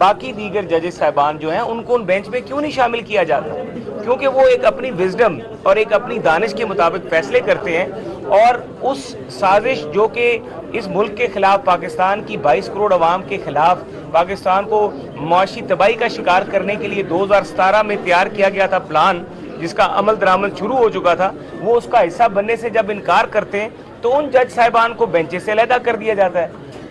باقی دیگر ججز صاحبان جو ہیں ان کو ان بینچ میں کیوں نہیں شامل کیا جاتا؟ کیونکہ وہ ایک اپنی وزڈم اور ایک اپنی دانش کے مطابق فیصلے کرتے ہیں، اور اس سازش جو کہ اس ملک کے خلاف، پاکستان کی 22 کروڑ عوام کے خلاف، پاکستان کو معاشی تباہی کا شکار کرنے کے لیے 2017 میں تیار کیا گیا تھا پلان، جس کا عمل درآمد شروع ہو چکا تھا، وہ اس کا حصہ بننے سے جب انکار کرتے ہیں تو ان جج صاحبان کو بینچز سے علیحدہ کر دیا جاتا ہے.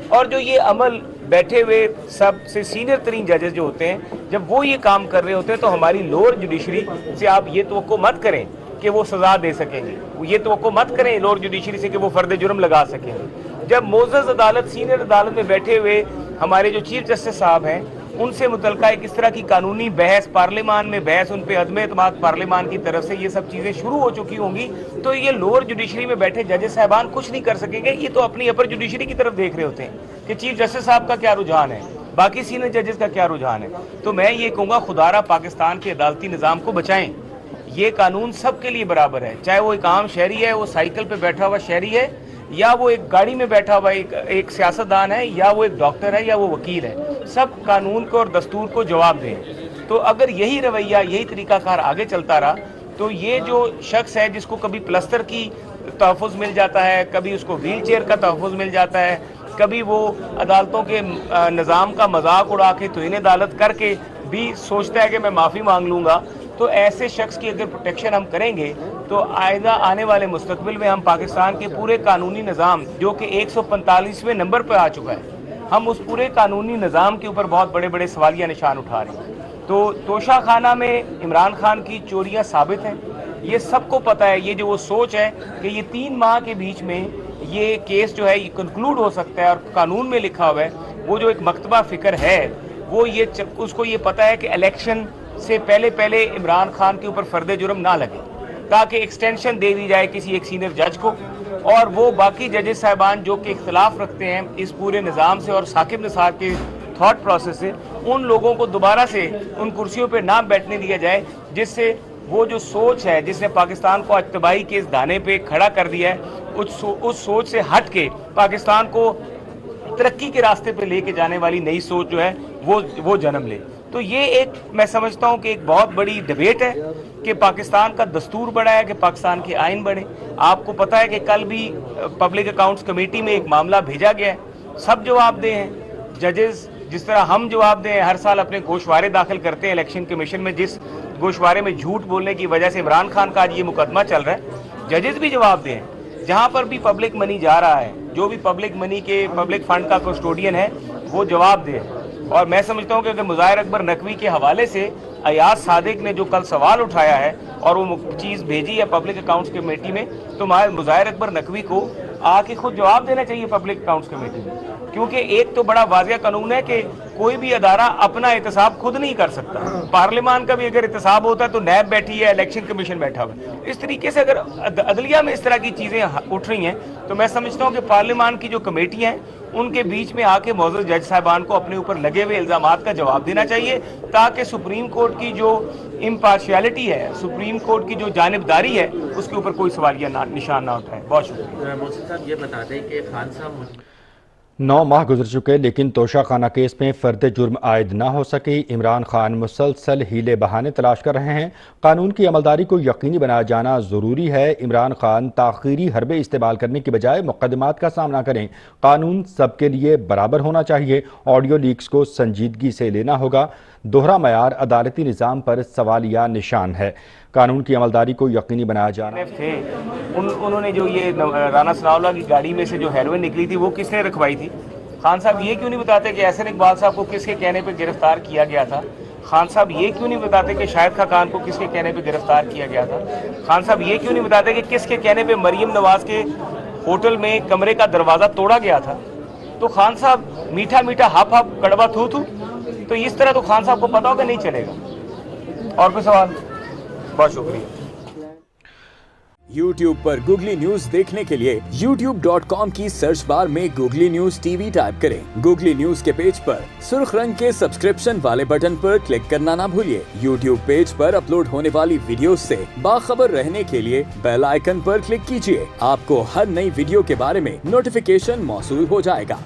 اور جو یہ عمل بیٹھے ہوئے سب سے سینئر ترین ججز جو ہوتے ہیں، جب وہ یہ کام کر رہے ہوتے ہیں تو ہماری لوور جوڈیشری سے آپ یہ توقع مت کریں کہ وہ سزا دے سکیں گے، یہ توقع مت کریں لوور جوڈیشری سے کہ وہ فرد جرم لگا سکیں گے. جب معزز عدالت، سینئر عدالت میں بیٹھے ہوئے ہمارے جو چیف جسٹس صاحب ہیں، ان سے متعلقہ ایک اس طرح کی قانونی بحث، پارلیمان میں بحث، ان پہ عدم اعتماد پارلیمان کی طرف سے یہ سب چیزیں شروع ہو چکی ہوں گی، تو یہ لوور جوڈیشری میں بیٹھے ججز صاحبان کچھ نہیں کر سکیں گے. یہ تو اپنی اپر جوڈیشری کی طرف دیکھ رہے ہوتے ہیں کہ چیف جسٹس صاحب کا کیا رجحان ہے، باقی سینئر ججز کا کیا رجحان ہے. تو میں یہ کہوں گا، خدارہ پاکستان کے عدالتی نظام کو بچائیں. یہ قانون سب کے لیے برابر ہے، چاہے وہ ایک عام شہری ہے، وہ سائیکل پہ بیٹھا ہوا شہری ہے، یا وہ ایک گاڑی میں بیٹھا ہوا ایک سیاستدان ہے، یا وہ ایک ڈاکٹر ہے، یا وہ وکیل ہے. سب قانون کو اور دستور کو جواب دیں. تو اگر یہی رویہ، یہی طریقہ کار آگے چلتا رہا تو یہ جو شخص ہے جس کو کبھی پلستر کی تحفظ مل جاتا ہے، کبھی اس کو ویل چیئر کا تحفظ مل جاتا ہے، کبھی وہ عدالتوں کے نظام کا مذاق اڑا کے توہین عدالت کر کے بھی سوچتا ہے کہ میں معافی مانگ لوں گا، تو ایسے شخص کی اگر پروٹیکشن ہم کریں گے تو آئندہ آنے والے مستقبل میں ہم پاکستان کے پورے قانونی نظام، جو کہ 145ویں نمبر پہ آ چکا ہے، ہم اس پورے قانونی نظام کے اوپر بہت بڑے بڑے سوالیہ نشان اٹھا رہے ہیں. تو توشہ خانہ میں عمران خان کی چوریاں ثابت ہیں، یہ سب کو پتہ ہے. یہ جو وہ سوچ ہے کہ یہ 3 ماہ کے بیچ میں یہ کیس جو ہے یہ کنکلوڈ ہو سکتا ہے اور قانون میں لکھا ہوا ہے، وہ جو ایک مکتبہ فکر ہے، وہ اس کو یہ پتہ ہے کہ الیکشن سے پہلے عمران خان کے اوپر فرد جرم نہ لگے، تاکہ ایکسٹینشن دے دی جائے کسی ایک سینئر جج کو، اور وہ باقی ججز صاحبان جو کہ اختلاف رکھتے ہیں اس پورے نظام سے اور ثاقب نثار کے تھاٹ پروسیس سے، ان لوگوں کو دوبارہ سے ان کرسیوں پہ نہ بیٹھنے دیا جائے، جس سے وہ جو سوچ ہے جس نے پاکستان کو آج تباہی کے اس دانے پہ کھڑا کر دیا ہے، اس سوچ سے ہٹ کے پاکستان کو ترقی کے راستے پہ لے کے جانے والی نئی سوچ جو ہے وہ جنم لے. تو یہ ایک، میں سمجھتا ہوں کہ ایک بہت بڑی ڈیبیٹ ہے کہ پاکستان کا دستور بڑھا ہے کہ پاکستان کے آئین بڑھے. آپ کو پتہ ہے کہ کل بھی پبلک اکاؤنٹس کمیٹی میں ایک معاملہ بھیجا گیا ہے، سب جواب دے ہیں. ججز جس طرح ہم جواب دیں، ہر سال اپنے گوشوارے داخل کرتے ہیں الیکشن کمیشن میں، جس گوشوارے میں جھوٹ بولنے کی وجہ سے عمران خان کا آج یہ مقدمہ چل رہا ہے، ججز بھی جواب دیں. جہاں پر بھی پبلک منی جا رہا ہے، جو بھی پبلک منی کے پبلک فنڈ کا کسٹوڈین ہے، وہ جواب دے. اور میں سمجھتا ہوں کہ اگر مظاہر اکبر نقوی کے حوالے سے ایاز صادق نے جو کل سوال اٹھایا ہے اور وہ چیز بھیجی ہے پبلک اکاؤنٹس کمیٹی میں، تو مظاہر اکبر نقوی کو آ کے خود جواب دینا چاہیے پبلک اکاؤنٹس کمیٹی میں. کیونکہ ایک تو بڑا واضح قانون ہے کہ کوئی بھی ادارہ اپنا احتساب خود نہیں کر سکتا. پارلیمان کا بھی اگر احتساب ہوتا ہے تو نیب بیٹھی ہے، الیکشن کمیشن بیٹھا ہوا ہے. اس طریقے سے اگر عدلیہ میں اس طرح کی چیزیں اٹھ رہی ہیں تو میں سمجھتا ہوں کہ پارلیمان کی جو کمیٹیاں ہیں ان کے بیچ میں آ کے معزز جج صاحبان کو اپنے اوپر لگے ہوئے الزامات کا جواب دینا چاہیے، تاکہ سپریم کورٹ کی جو امپارشیلٹی ہے، سپریم کورٹ کی جو جانبداری ہے، اس کے اوپر کوئی سوالیہ نشان نہ اٹھائے. بہت شکریہ. محسن صاحب یہ بتا دیں کہ خان صاحب 9 ماہ گزر چکے لیکن توشہ خانہ کیس میں فرد جرم عائد نہ ہو سکی. عمران خان مسلسل ہیلے بہانے تلاش کر رہے ہیں. قانون کی عملداری کو یقینی بنایا جانا ضروری ہے. عمران خان تاخیری حربے استعمال کرنے کی بجائے مقدمات کا سامنا کریں. قانون سب کے لیے برابر ہونا چاہیے. آڈیو لیکس کو سنجیدگی سے لینا ہوگا. دوہرا معیار عدالتی نظام پر سوالیہ نشان ہے. قانون کی عملداری کو یقینی بنایا جانا. انہوں نے جو یہ رانا ثناء اللہ کی گاڑی میں سے جو ہیروئن نکلی تھی وہ کس نے رکھوائی تھی؟ خان صاحب یہ کیوں نہیں بتاتے کہ احسن اقبال صاحب کو کس کے کہنے پہ گرفتار کیا گیا تھا؟ خان صاحب یہ کیوں نہیں بتاتے کہ شاہد خاقان کو کس کے کہنے پہ گرفتار کیا گیا تھا؟ خان صاحب یہ کیوں نہیں بتاتے کہ کس کے کہنے پہ مریم نواز کے ہوٹل میں کمرے کا دروازہ توڑا گیا تھا؟ تو خان صاحب میٹھا میٹھا ہپ ہپ کڑوا تھو تھو، تو اس طرح تو خان صاحب کو پتا ہوگا نہیں چلے گا. اور کوئی سوال؟ بہت شکریہ. YouTube پر گوگلی نیوز دیکھنے کے لیے youtube.com کی سرچ بار میں googly news T V type کریں. گوگلی نیوز کے پیج پر سرخ رنگ کے سبسکرپشن والے بٹن پر کلک کرنا نہ بھولیے. YouTube پیج پر اپلوڈ ہونے والی ویڈیوز سے باخبر رہنے کے لیے بیل آئیکن پر کلک کیجیے. آپ کو ہر نئی ویڈیو کے بارے میں نوٹیفیکیشن موصول ہو جائے گا.